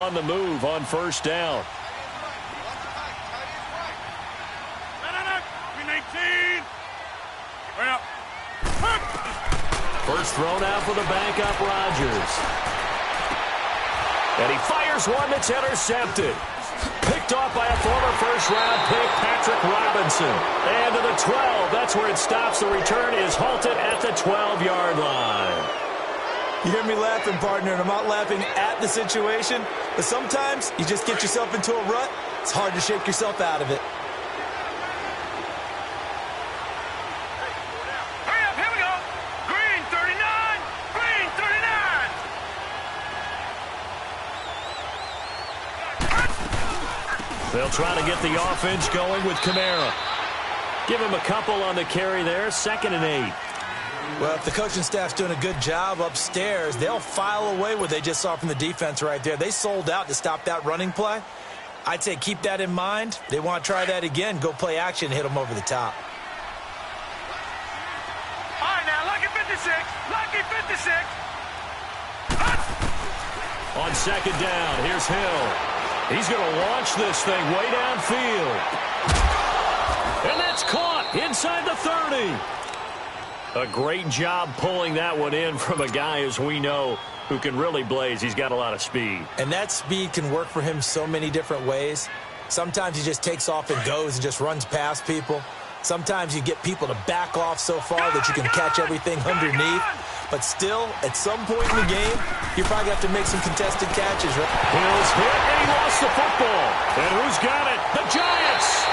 On the move on first down. First thrown out for the backup Rodgers. And he fires one that's intercepted. Picked off by a former first-round pick, Patrick Robinson. And to the 12, that's where it stops. The return is halted at the 12-yard line. You hear me laughing, partner, and I'm not laughing at the situation, but sometimes you just get yourself into a rut. It's hard to shake yourself out of it. Hurry up, here we go. Green 39, green 39. They'll try to get the offense going with Kamara. Give him a couple on the carry there, 2nd and 8. Well, if the coaching staff's doing a good job upstairs, they'll file away what they just saw from the defense right there. They sold out to stop that running play. I'd say keep that in mind. They want to try that again. Go play action and hit them over the top. All right, now, lucky 56. Lucky 56. On 2nd down, here's Hill. He's going to launch this thing way downfield. And that's caught inside the 30. A great job pulling that one in from a guy, as we know, who can really blaze. He's got a lot of speed. And that speed can work for him so many different ways. Sometimes he just takes off and goes and just runs past people. Sometimes you get people to back off so far that you can catch everything underneath. But still, at some point in the game, you probably have to make some contested catches, right? Hill's hit, and he lost the football. And who's got it? The Giants!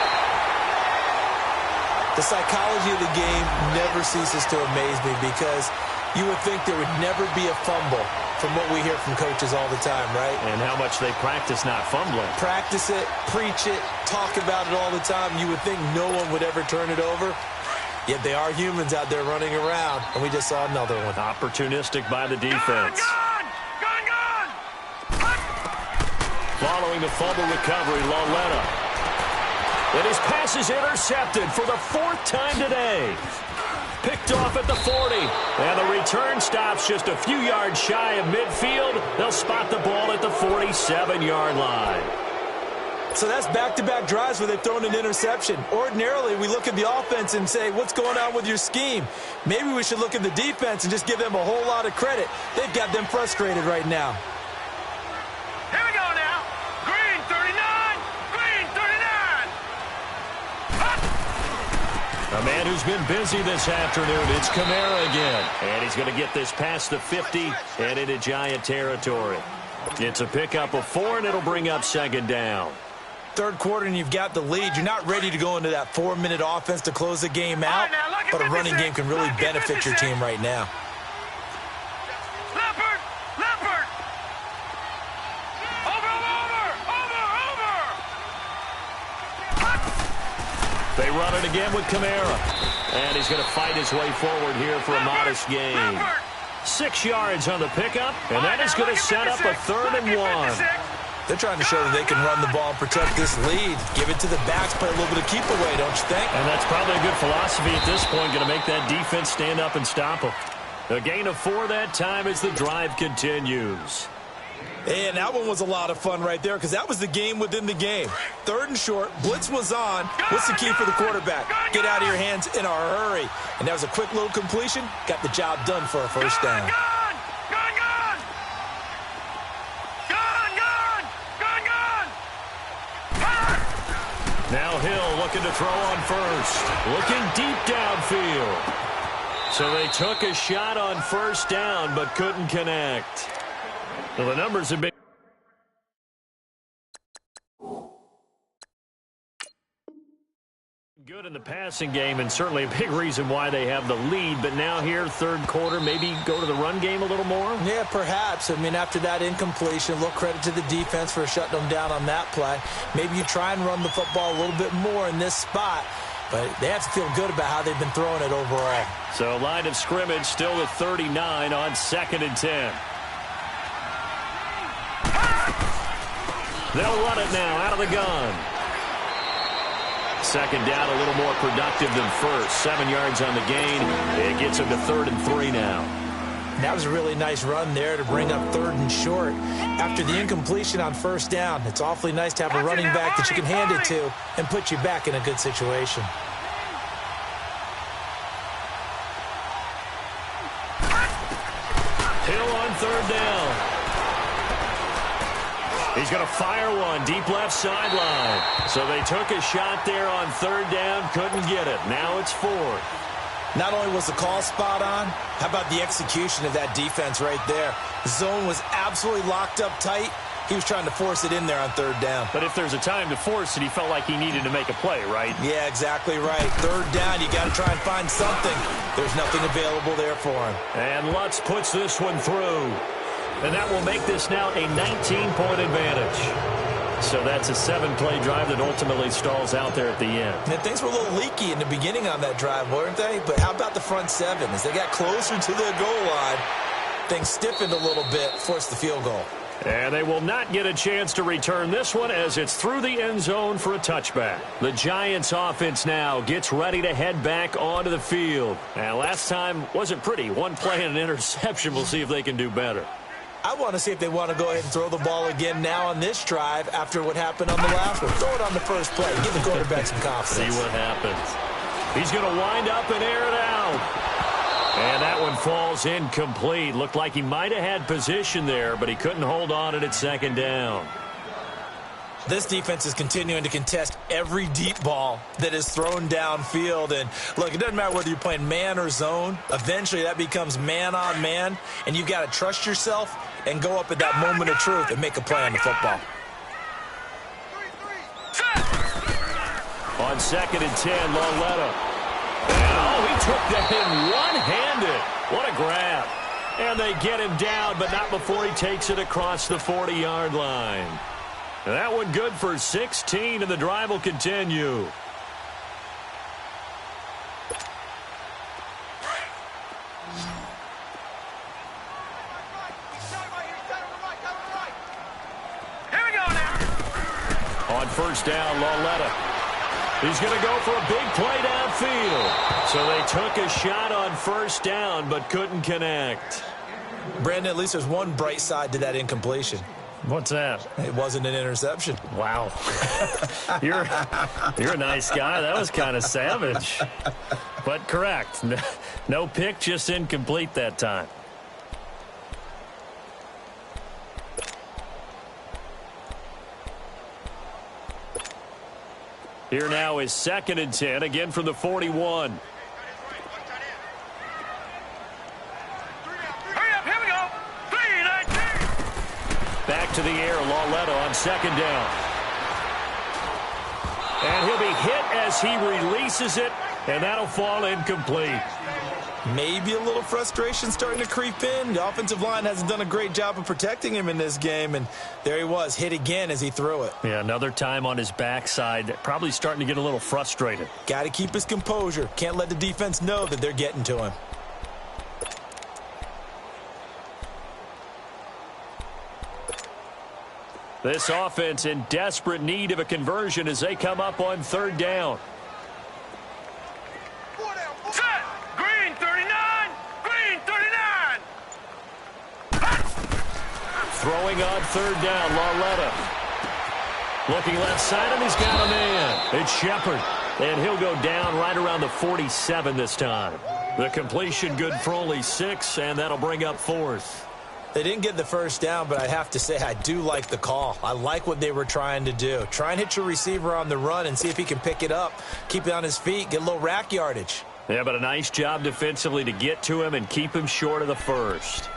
The psychology of the game never ceases to amaze me because you would think there would never be a fumble from what we hear from coaches all the time, right? And how much they practice not fumbling. Practice it, preach it, talk about it all the time. You would think no one would ever turn it over. Yet they are humans out there running around, and we just saw another one. Opportunistic by the defense. Gone! Following the fumble recovery, Lauletta. And his pass is intercepted for the 4th time today. Picked off at the 40. And the return stops just a few yards shy of midfield. They'll spot the ball at the 47-yard line. So that's back-to-back drives where they've thrown an interception. Ordinarily, we look at the offense and say, what's going on with your scheme? Maybe we should look at the defense and just give them a whole lot of credit. They've got them frustrated right now. Here we go now. Green 39, green 39. A man who's been busy this afternoon. It's Kamara again. And he's going to get this past the 50 and into Giant territory. It's a pickup of 4, and it'll bring up 2nd down. Third quarter and you've got the lead. You're not ready to go into that 4-minute offense to close the game out, but a running game can really benefit your team right now. Leopard! Over! They run it again with Kamara. And he's going to fight his way forward here for a modest gain. 6 yards on the pickup, and that is going to set up a 3rd and 1. They're trying to show that they can run the ball and protect this lead. Give it to the backs, play a little bit of keep away, don't you think? And that's probably a good philosophy at this point, going to make that defense stand up and stop them. A gain of 4 that time as the drive continues. And that one was a lot of fun right there because that was the game within the game. 3rd and short, blitz was on. What's the key for the quarterback? Get out of your hands in a hurry. And that was a quick little completion. Got the job done for a 1st down. Now Hill looking to throw on first. Looking deep downfield. So they took a shot on 1st down but couldn't connect. Well, the numbers have been good in the passing game, and certainly a big reason why they have the lead. But now here, 3rd quarter, maybe go to the run game a little more? Yeah, perhaps. I mean, after that incompletion, a little credit to the defense for shutting them down on that play. Maybe you try and run the football a little bit more in this spot. But they have to feel good about how they've been throwing it overall. So line of scrimmage still at 39 on 2nd and 10. They'll run it now out of the gun. 2nd down, a little more productive than 1st. 7 yards on the gain. It gets them to 3rd and 3 now. That was a really nice run there to bring up 3rd and short. After the incompletion on 1st down, it's awfully nice to have a running back that you can hand it to and put you back in a good situation. Hill on 3rd down. He's going to fire one deep left sideline. So they took a shot there on 3rd down, couldn't get it. Now it's 4th. Not only was the call spot on, how about the execution of that defense right there? The zone was absolutely locked up tight. He was trying to force it in there on 3rd down. But if there's a time to force it, he felt like he needed to make a play, right? Yeah, exactly right. 3rd down, you got to try and find something. There's nothing available there for him. And Lutz puts this one through. And that will make this now a 19-point advantage. So that's a 7-play drive that ultimately stalls out there at the end. And things were a little leaky in the beginning on that drive, weren't they? But how about the front 7? As they got closer to the goal line, things stiffened a little bit, forced the field goal. And they will not get a chance to return this one as it's through the end zone for a touchback. The Giants offense now gets ready to head back onto the field. And last time wasn't pretty. One play and an interception. We'll see if they can do better. I want to see if they want to go ahead and throw the ball again now on this drive after what happened on the last one. Throw it on the first play. Give the quarterback some confidence. See what happens. He's going to wind up and air it out. And that one falls incomplete. Looked like he might have had position there, but he couldn't hold on at 2nd down. This defense is continuing to contest every deep ball that is thrown downfield. And, look, it doesn't matter whether you're playing man or zone. Eventually, that becomes man on man, and you've got to trust yourself and go up at that moment of truth and make a play on the football. On 2nd and 10, Lauletta. And, he took that in one-handed. What a grab. And they get him down, but not before he takes it across the 40-yard line. That one good for 16, and the drive will continue. Here we go now. On 1st down, Lauletta. He's going to go for a big play downfield. So they took a shot on 1st down, but couldn't connect. Brandon, at least there's one bright side to that incompletion. What's that? It wasn't an interception. Wow. You're a nice guy. That was kind of savage. But correct. No pick, just incomplete that time. Here now is 2nd and 10, again from the 41. Back to the air, Lauletta on 2nd down. And he'll be hit as he releases it, and that'll fall incomplete. Maybe a little frustration starting to creep in. The offensive line hasn't done a great job of protecting him in this game, and there he was, hit again as he threw it. Yeah, another time on his backside, probably starting to get a little frustrated. Got to keep his composure. Can't let the defense know that they're getting to him. This offense in desperate need of a conversion as they come up on 3rd down. Set. Green 39. Green 39. Throwing on 3rd down, Lauletta. Looking left side, and he's got a man. It's Shepard, and he'll go down right around the 47 this time. The completion good for only 6, and that'll bring up 4th. They didn't get the 1st down, but I have to say I do like the call. I like what they were trying to do. Try and hit your receiver on the run and see if he can pick it up, keep it on his feet, get a little rack yardage. Yeah, but a nice job defensively to get to him and keep him short of the 1st.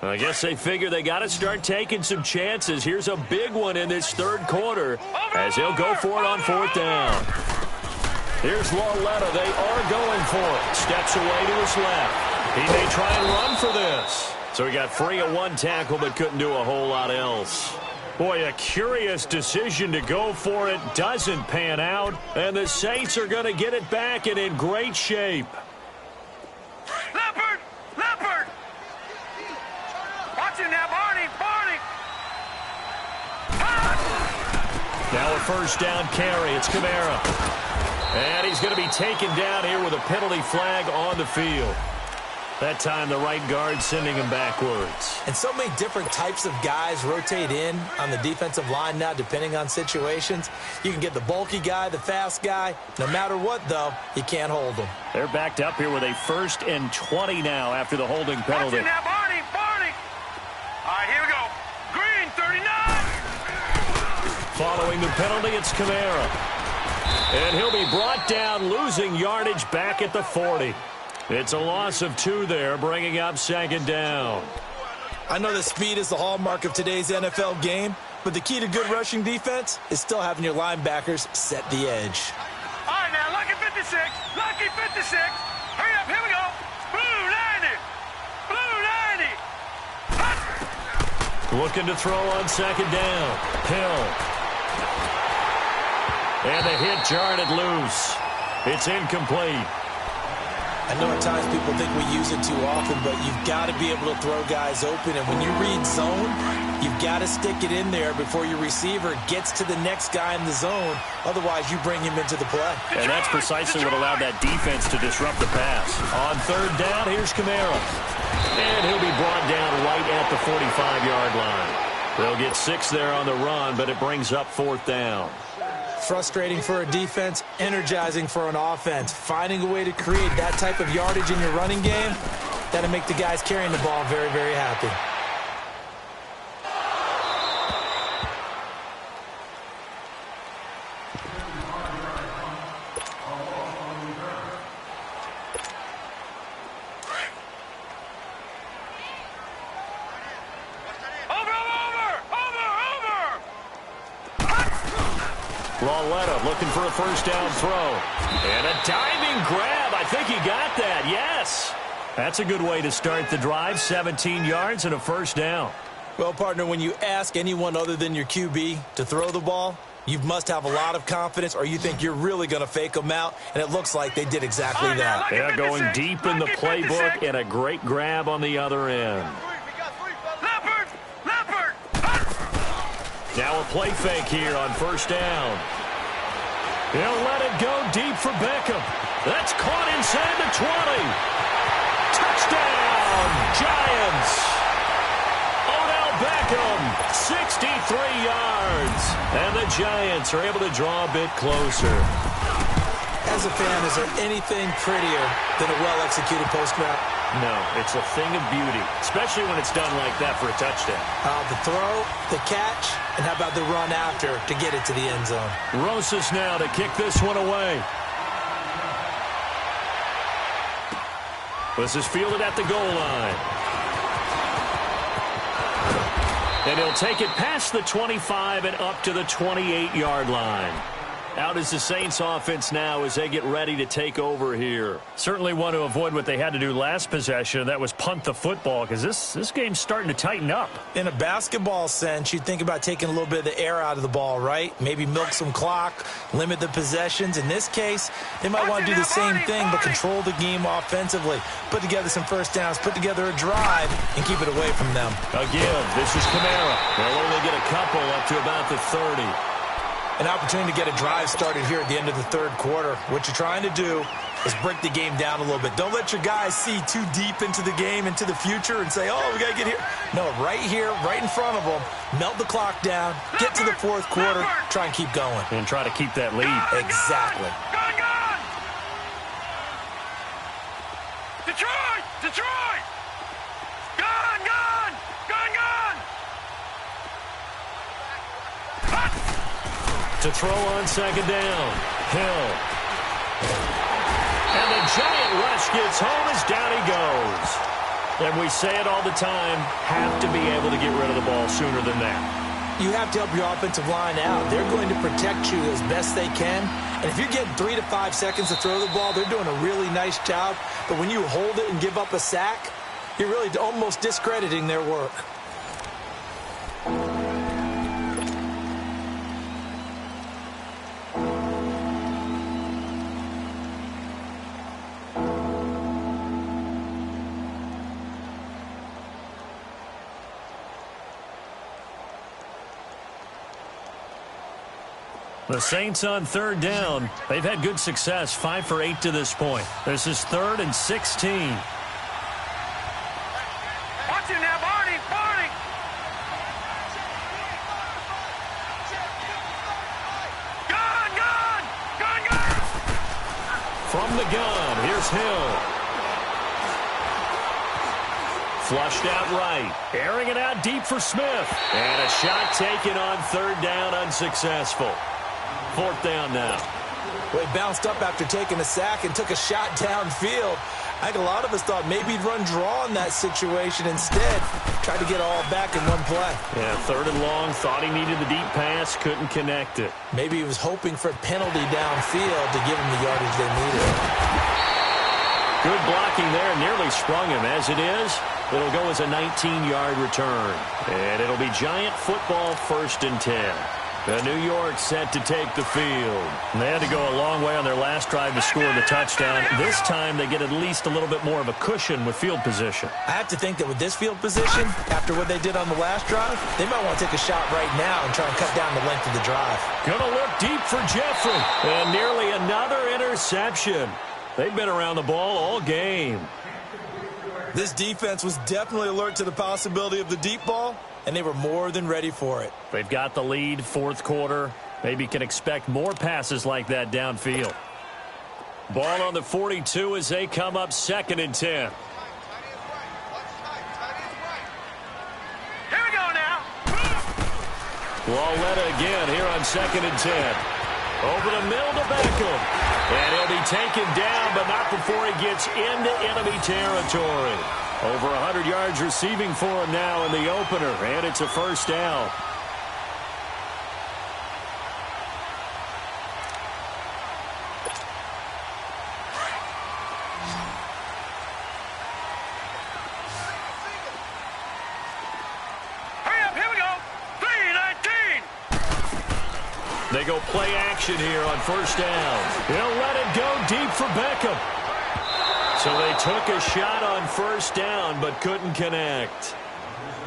I guess they figure they got to start taking some chances. Here's a big one in this 3rd quarter as he'll go for it on 4th down. Here's Lauletta. They are going for it. Steps away to his left. He may try and run for this. So he got free of one tackle but couldn't do a whole lot else. Boy, a curious decision to go for it. Doesn't pan out. And the Saints are going to get it back and in great shape. Leopard. Leopard. Watch it now, Barney. Barney. Now a first down carry. It's Kamara. And he's going to be taken down here with a penalty flag on the field. That time the right guard sending him backwards. And so many different types of guys rotate in on the defensive line now depending on situations. You can get the bulky guy, the fast guy. No matter what, though, you can't hold them. They're backed up here with a 1st and 20 now after the holding penalty. Watch it now, Barney, Barney. All right, here we go. Green, 39. Following the penalty, it's Kamara. And he'll be brought down, losing yardage back at the 40. It's a loss of 2 there, bringing up 2nd down. I know that speed is the hallmark of today's NFL game, but the key to good rushing defense is still having your linebackers set the edge. All right, now, lucky 56. Lucky 56. Hurry up, here we go. Blue 90. Blue 90. Looking to throw on 2nd down. Hill. And the hit jarred it loose. It's incomplete. I know at times people think we use it too often, but you've got to be able to throw guys open. And when you read zone, you've got to stick it in there before your receiver gets to the next guy in the zone. Otherwise, you bring him into the play. And that's precisely what allowed that defense to disrupt the pass. On 3rd down, here's Kamara. And he'll be brought down right at the 45-yard line. They'll get 6 there on the run, but it brings up 4th down. Frustrating for a defense, energizing for an offense. Finding a way to create that type of yardage in your running game, that'll make the guys carrying the ball very, very happy. Lauletta looking for a 1st down throw. And a diving grab. I think he got that. Yes. That's a good way to start the drive. 17 yards and a 1st down. Well, partner, when you ask anyone other than your QB to throw the ball, you must have a lot of confidence or you think you're really going to fake them out, and it looks like they did exactly that. Yeah, going deep in the playbook and a great grab on the other end. Now a play fake here on 1st down. He'll let it go deep for Beckham. That's caught inside the 20. Touchdown, Giants. Odell Beckham, 63 yards. And the Giants are able to draw a bit closer. As a fan, is there anything prettier than a well-executed post route? No, it's a thing of beauty, especially when it's done like that for a touchdown. The throw, the catch, and how about the run after to get it to the end zone? Rosas now to kick this one away. This is fielded at the goal line. And he'll take it past the 25 and up to the 28-yard line. Out is the Saints offense now as they get ready to take over here. Certainly want to avoid what they had to do last possession. That was punt the football because this game's starting to tighten up. In a basketball sense, you'd think about taking a little bit of the air out of the ball, right? Maybe milk some clock, limit the possessions. In this case, they might want to do the same thing but control the game offensively. Put together some 1st downs, put together a drive, and keep it away from them. Again, this is Kamara. They'll only get a couple up to about the 30. An opportunity to get a drive started here at the end of the 3rd quarter. What you're trying to do is break the game down a little bit. Don't let your guys see too deep into the game, into the future, and say, oh, we got to get here. No, right here, right in front of them, melt the clock down, get to the 4th quarter, try and keep going. And try to keep that lead. Exactly. Gone, gone! Detroit! Detroit! Gone, gone! Gone, gone! To throw on 2nd down. Hill. And the giant rush gets home as down he goes. And we say it all the time, have to be able to get rid of the ball sooner than that. You have to help your offensive line out. They're going to protect you as best they can. And if you're getting 3 to 5 seconds to throw the ball, they're doing a really nice job. But when you hold it and give up a sack, you're really almost discrediting their work. The Saints on third down. They've had good success, 5 for 8 to this point. This is 3rd and 16. Watch him now, Barney. Barney. Gun, gun. Gun, gun. From the gun, here's Hill. Flushed out right. Airing it out deep for Smith. And a shot taken on third down, unsuccessful. 4th down now. Well, he bounced up after taking a sack and took a shot downfield. I think a lot of us thought maybe he'd run draw in that situation. Instead, tried to get all back in one play. Yeah, 3rd and long. Thought he needed the deep pass. Couldn't connect it. Maybe he was hoping for a penalty downfield to give him the yardage they needed. Good blocking there. Nearly sprung him. As it is, it'll go as a 19-yard return. And it'll be Giant football, 1st and 10. The New York set to take the field. They had to go a long way on their last drive to score the touchdown. This time they get at least a little bit more of a cushion with field position. I have to think that with this field position, after what they did on the last drive, they might want to take a shot right now and try and cut down the length of the drive. Gonna look deep for Jeffrey. And nearly another interception. They've been around the ball all game. This defense was definitely alert to the possibility of the deep ball, and they were more than ready for it. They've got the lead, 4th quarter. Maybe can expect more passes like that downfield. Ball on the 42 as they come up 2nd and 10. Here we go now. Lauletta again here on 2nd and 10. Over the middle to Beckham. And he'll be taken down, but not before he gets into enemy territory. Over 100 yards receiving for him now in the opener, and it's a 1st down. Hurry up, here we go. 3:19. They go play action here on 1st down. He'll let it go deep for Beckham. So they took a shot on 1st down, but couldn't connect.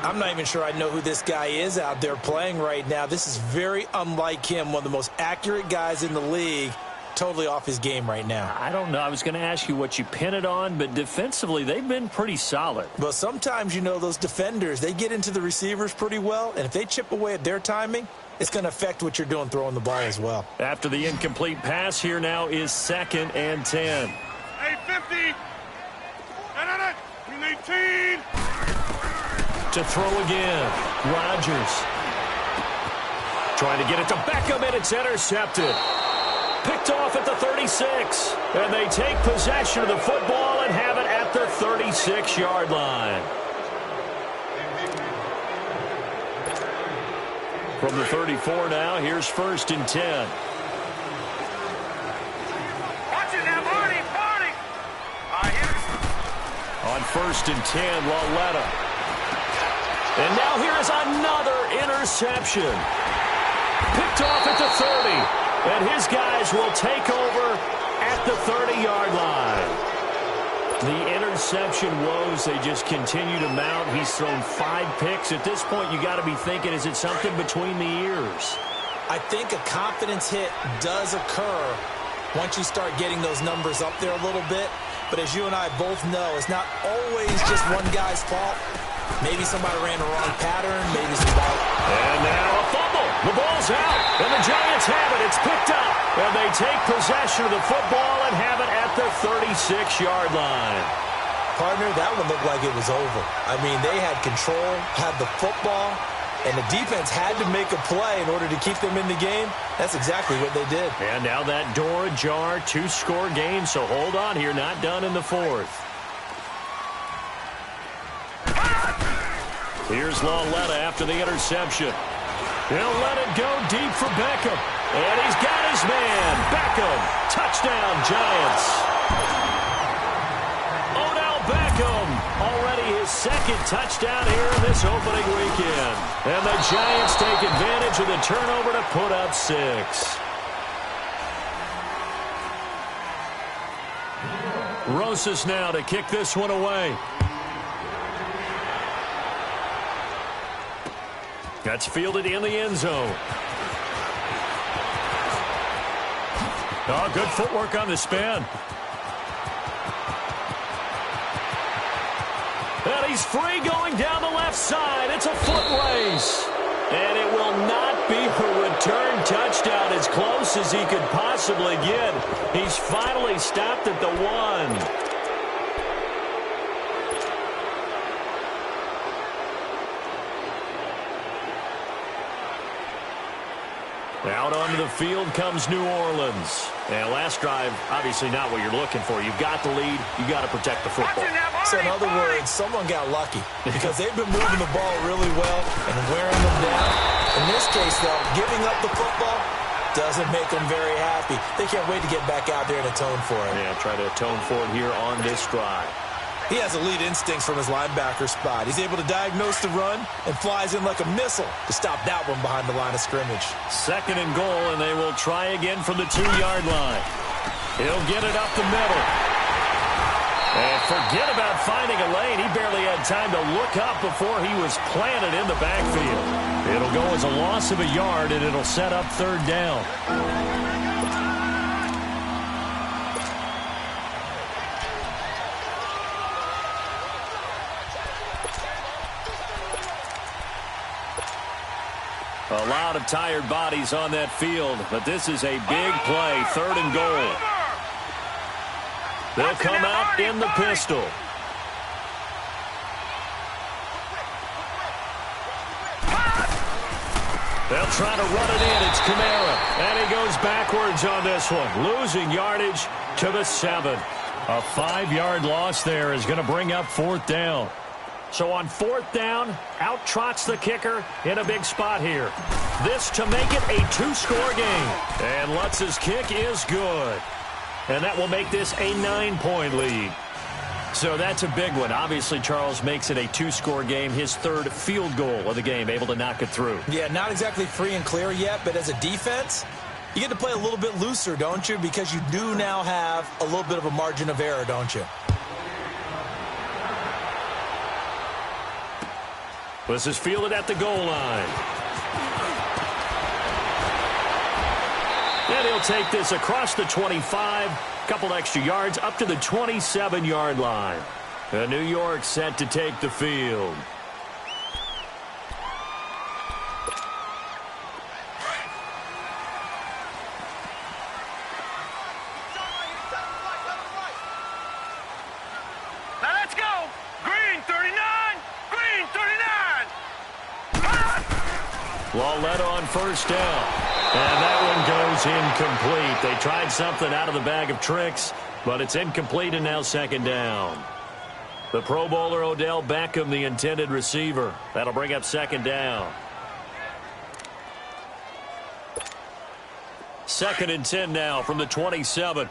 I'm not even sure I know who this guy is out there playing right now. This is very unlike him, one of the most accurate guys in the league. Totally off his game right now. I don't know. I was going to ask you what you pin it on, but defensively, they've been pretty solid. Well, sometimes, you know, those defenders, they get into the receivers pretty well, and if they chip away at their timing, it's going to affect what you're doing throwing the ball as well. After the incomplete pass, here now is 2nd and 10. 8:50. 18. To throw again. Rodgers. Trying to get it to Beckham, and it's intercepted. Picked off at the 36. And they take possession of the football and have it at the 36-yard line. From the 34 now, here's 1st and 10. Watch it now, Barney. Barney. On 1st and 10, Lauletta. And now here is another interception. Picked off at the 30. And his guys will take over at the 30-yard line. The interception woes, they just continue to mount. He's thrown 5 picks. At this point, you got to be thinking, is it something between the ears? I think a confidence hit does occur once you start getting those numbers up there a little bit. But as you and I both know, it's not always just one guy's fault. Maybe somebody ran the wrong pattern. Maybe somebody... And now a fumble. The ball's out. And the Giants have it. It's picked up. And they take possession of the football and have it at the 36-yard line. Partner, that one looked like it was over. I mean, they had control, had the football, and the defense had to make a play in order to keep them in the game. That's exactly what they did. And now that door ajar, 2-score game. So hold on here. Not done in the 4th. Here's Lauletta after the interception. He'll let it go deep for Beckham. And he's got his man. Beckham. Touchdown, Giants. Odell Beckham. Already his 2nd touchdown here in this opening weekend. And the Giants take advantage of the turnover to put up 6. Rosas now to kick this one away. That's fielded in the end zone. Oh, good footwork on the spin. And he's free going down the left side. It's a foot race. And it will not be a return touchdown, as close as he could possibly get. He's finally stopped at the 1. Out onto the field comes New Orleans. And last drive, obviously not what you're looking for. You've got the lead. You've got to protect the football. So in other words, someone got lucky because they've been moving the ball really well and wearing them down. In this case, though, giving up the football doesn't make them very happy. They can't wait to get back out there and atone for it. Yeah, try to atone for it here on this drive. He has elite instincts from his linebacker spot. He's able to diagnose the run and flies in like a missile to stop that one behind the line of scrimmage. 2nd and goal, and they will try again from the 2-yard line. He'll get it up the middle. And forget about finding a lane. He barely had time to look up before he was planted in the backfield. It'll go as a loss of a yard, and it'll set up 3rd down. A lot of tired bodies on that field, but this is a big play, 3rd and goal. They'll come out in the pistol. They'll try to run it in. It's Kamara, and he goes backwards on this one, losing yardage to the 7. A 5-yard loss there is going to bring up 4th down. So on 4th down, out trots the kicker in a big spot here. This to make it a 2-score game. And Lutz's kick is good. And that will make this a 9-point lead. So that's a big one. Obviously, Charles makes it a 2-score game. His 3rd field goal of the game, able to knock it through. Yeah, not exactly free and clear yet, but as a defense, you get to play a little bit looser, don't you? Because you do now have a little bit of a margin of error, don't you? This is fielded at the goal line. And he'll take this across the 25, couple extra yards up to the 27-yard line. And New York set to take the field. Now let's go. Green 39. Green 39. Lawletta on 1st down. And that one goes incomplete. They tried something out of the bag of tricks, but it's incomplete and now 2nd down. The Pro Bowler Odell Beckham, the intended receiver. That'll bring up 2nd down. 2nd and 10 now from the 27.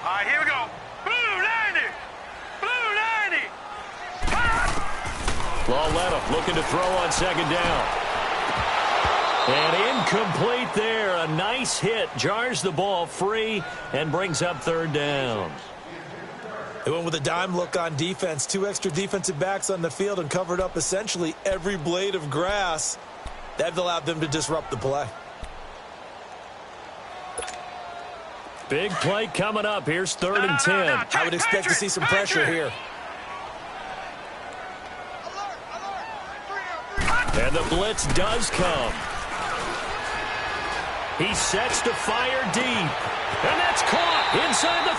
All right, here we go. Blue 90. Blue 90. Lawletta looking to throw on 2nd down. And incomplete there. A nice hit. Jars the ball free and brings up 3rd down. They went with a dime look on defense. 2 extra defensive backs on the field and covered up essentially every blade of grass. That allowed them to disrupt the play. Big play coming up. Here's 3rd and 10. I would expect to see some pressure here. And the blitz does come. He sets to fire deep. And that's caught inside the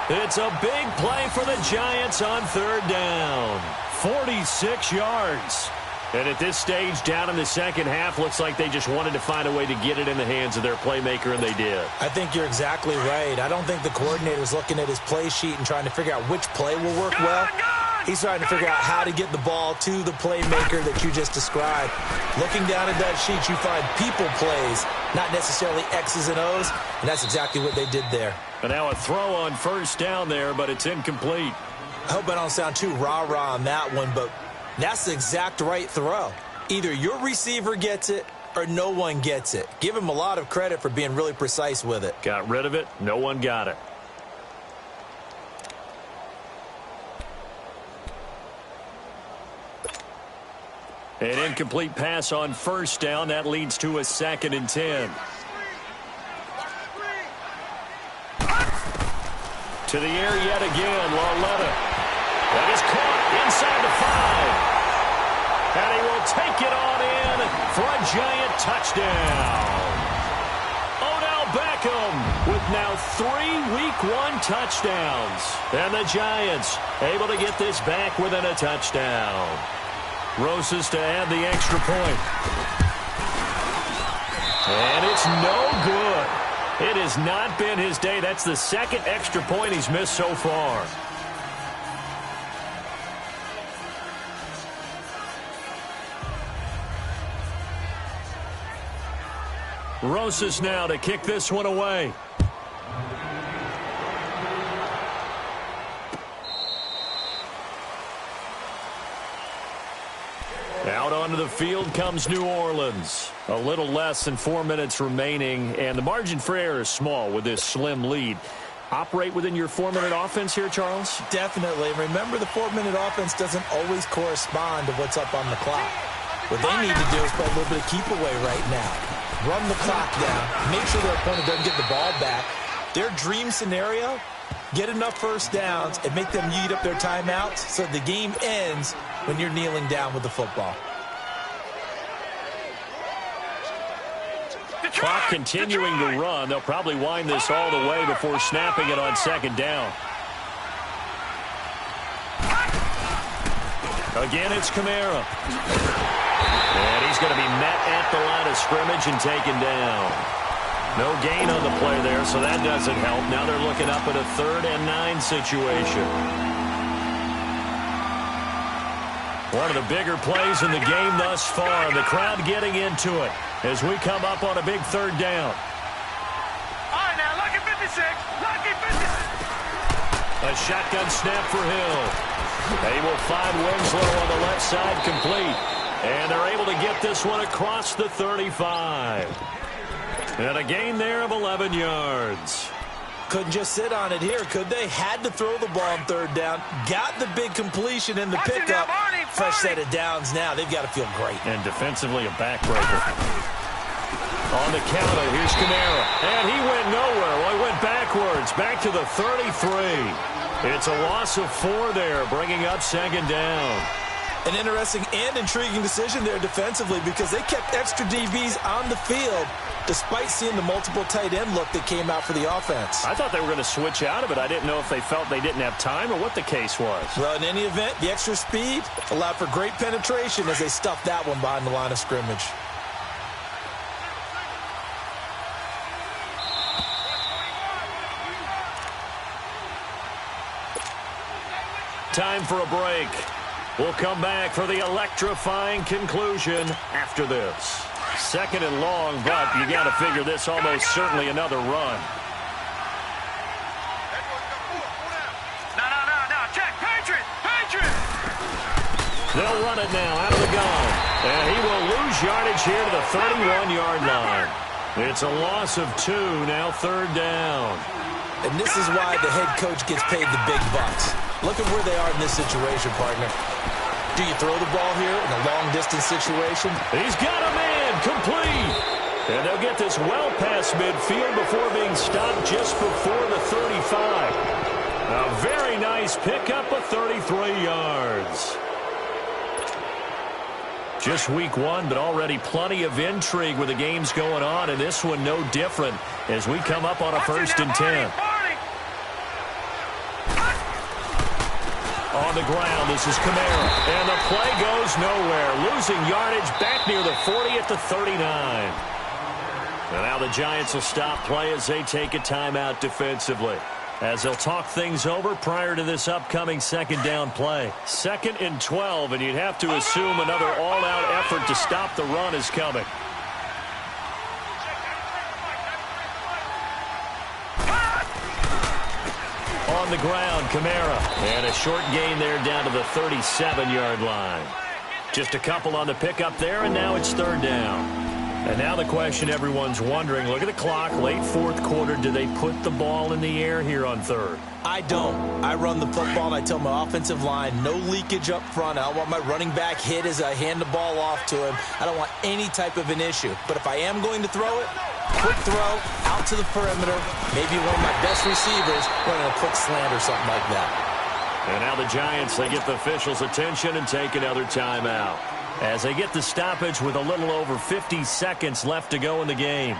30. It's a big play for the Giants on 3rd down. 46 yards. And at this stage, down in the 2nd half, looks like they just wanted to find a way to get it in the hands of their playmaker, and they did. I think you're exactly right. I don't think the coordinator's looking at his play sheet and trying to figure out which play will work well. He's trying to figure out how to get the ball to the playmaker that you just described. Looking down at that sheet, you find people plays, not necessarily X's and O's, and that's exactly what they did there. And now a throw on 1st down there, but it's incomplete. I hope I don't sound too rah-rah on that one, but that's the exact right throw. Either your receiver gets it or no one gets it. Give him a lot of credit for being really precise with it. Got rid of it. No one got it. An incomplete pass on first down. That leads to a 2nd and 10. To the air yet again, Lauletta. That is caught inside the 5. And he will take it on in for a giant touchdown. Odell Beckham with now 3 Week 1 touchdowns. And the Giants able to get this back within a touchdown. Rosas to add the extra point. And it's no good. It has not been his day. That's the 2nd extra point he's missed so far. Rosas now to kick this one away. Out onto the field comes New Orleans. A little less than 4 minutes remaining, and the margin for error is small with this slim lead. Operate within your 4-minute offense here, Charles? Definitely. Remember, the 4-minute offense doesn't always correspond to what's up on the clock. What they need to do is play a little bit of keep away right now. Run the clock down. Make sure their opponent doesn't get the ball back. Their dream scenario, get enough first downs and make them eat up their timeouts so the game ends when you're kneeling down with the football. Clock continuing to run. They'll probably wind this all the way before snapping it on 2nd down. Again, it's Kamara. And he's going to be met at the line of scrimmage and taken down. No gain on the play there, so that doesn't help. Now they're looking up at a 3rd and 9 situation. One of the bigger plays in the game thus far. The crowd getting into it as we come up on a big 3rd down. All right, now, lucky 56. Lucky 56. A shotgun snap for Hill. They will find Winslow on the left side complete. And they're able to get this one across the 35. And a gain there of 11 yards. Couldn't just sit on it here, could they? Had to throw the ball on 3rd down. Got the big completion in the pickup. Fresh set of downs now. They've got to feel great. And defensively, a backbreaker. On the counter, here's Kamara. And he went nowhere. Well, he went backwards. Back to the 33. It's a loss of 4 there, bringing up 2nd down. An interesting and intriguing decision there defensively because they kept extra DBs on the field despite seeing the multiple tight end look that came out for the offense. I thought they were going to switch out of it. I didn't know if they felt they didn't have time or what the case was. Well, in any event, the extra speed allowed for great penetration as they stuffed that one behind the line of scrimmage. Time for a break. We'll come back for the electrifying conclusion after this. 2nd and long, but you got to figure this almost certainly another run. No. Check. Patriot. They'll run it now out of the gun. And he will lose yardage here to the 31-yard line. It's a loss of 2, now 3rd down. And this is why the head coach gets paid the big bucks. Look at where they are in this situation, partner. Do you throw the ball here in a long-distance situation? He's got a man complete. And they'll get this well past midfield before being stopped just before the 35. A very nice pickup of 33 yards. Just week 1, but already plenty of intrigue with the games going on, and this one no different as we come up on a 1st and 10. On the ground, this is Kamara. And the play goes nowhere. Losing yardage back near the 40 at the 39. And now the Giants will stop play as they take a timeout defensively. As they'll talk things over prior to this upcoming 2nd down play. 2nd and 12, and you'd have to assume another all-out effort to stop the run is coming. On the ground, Kamara. And a short gain there down to the 37-yard line. Just a couple on the pickup there, and now it's 3rd down. And now the question everyone's wondering, look at the clock, late fourth quarter. Do they put the ball in the air here on third? I don't. I run the football, and I tell my offensive line, no leakage up front. I don't want my running back hit as I hand the ball off to him. I don't want any type of an issue. But if I am going to throw it, quick throw, out to the perimeter, maybe one of my best receivers running a quick slant or something like that. And now the Giants, they get the officials' attention and take another timeout as they get the stoppage with a little over 50 seconds left to go in the game.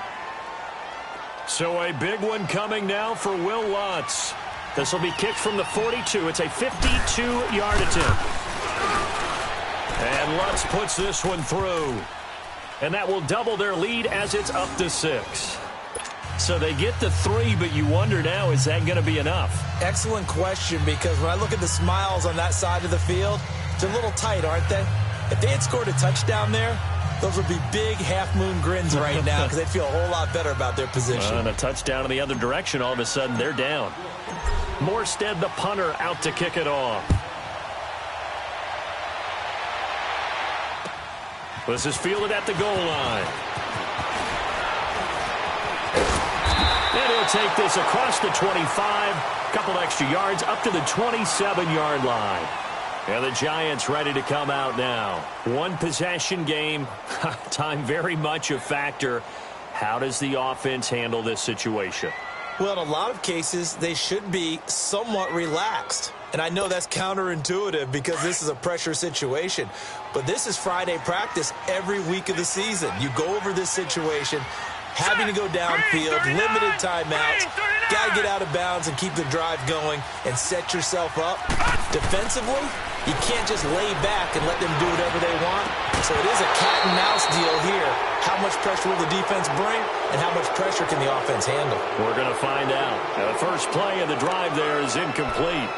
So a big one coming now for Will Lutz. This will be kicked from the 42. It's a 52-yard attempt. And Lutz puts this one through. And that will double their lead as it's up to 6. So they get the 3, but you wonder now, is that going to be enough? Excellent question, because when I look at the smiles on that side of the field, they're a little tight, aren't they? If they had scored a touchdown there, those would be big half-moon grins right now because they'd feel a whole lot better about their position. And a touchdown in the other direction, all of a sudden they're down. Morstead, the punter, out to kick it off. This is fielded at the goal line. And he'll take this across the 25, couple extra yards up to the 27-yard line. And the Giants ready to come out now. One possession game. Time very much a factor. How does the offense handle this situation? Well, in a lot of cases, they should be somewhat relaxed. And I know that's counterintuitive because this is a pressure situation. But this is Friday practice every week of the season. You go over this situation, having to go downfield, limited timeouts, got to get out of bounds and keep the drive going and set yourself up. Defensively, you can't just lay back and let them do whatever they want. So it is a cat and mouse deal here. How much pressure will the defense bring and how much pressure can the offense handle? We're going to find out. The first play of the drive there is incomplete.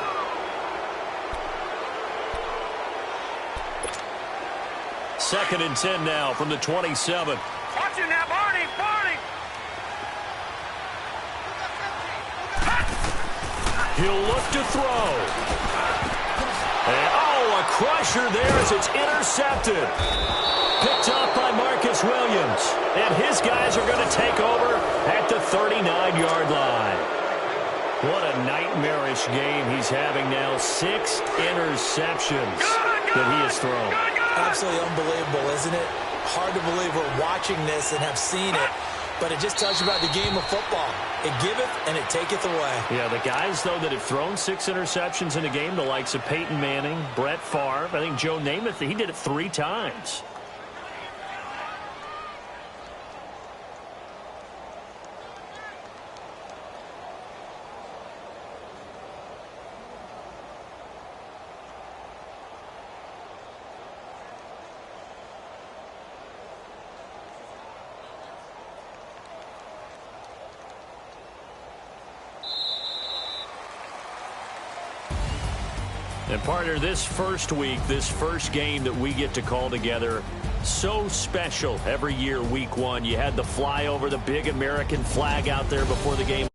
Second and 10 now from the 27. Watch it now, Barney, Barney. He'll look to throw. And, a crusher there as it's intercepted. Picked off by Marcus Williams. And his guys are going to take over at the 39-yard line. What a nightmarish game he's having now. 6 interceptions that he has thrown. Absolutely unbelievable, isn't it? Hard to believe we're watching this and have seen it. But it just tells you about the game of football. It giveth and it taketh away. Yeah, the guys, though, that have thrown 6 interceptions in a game, the likes of Peyton Manning, Brett Favre, I think Joe Namath, he did it 3 times. And partner, this first week, this first game that we get to call together, so special every year, week 1. You had the flyover, the big American flag out there before the game.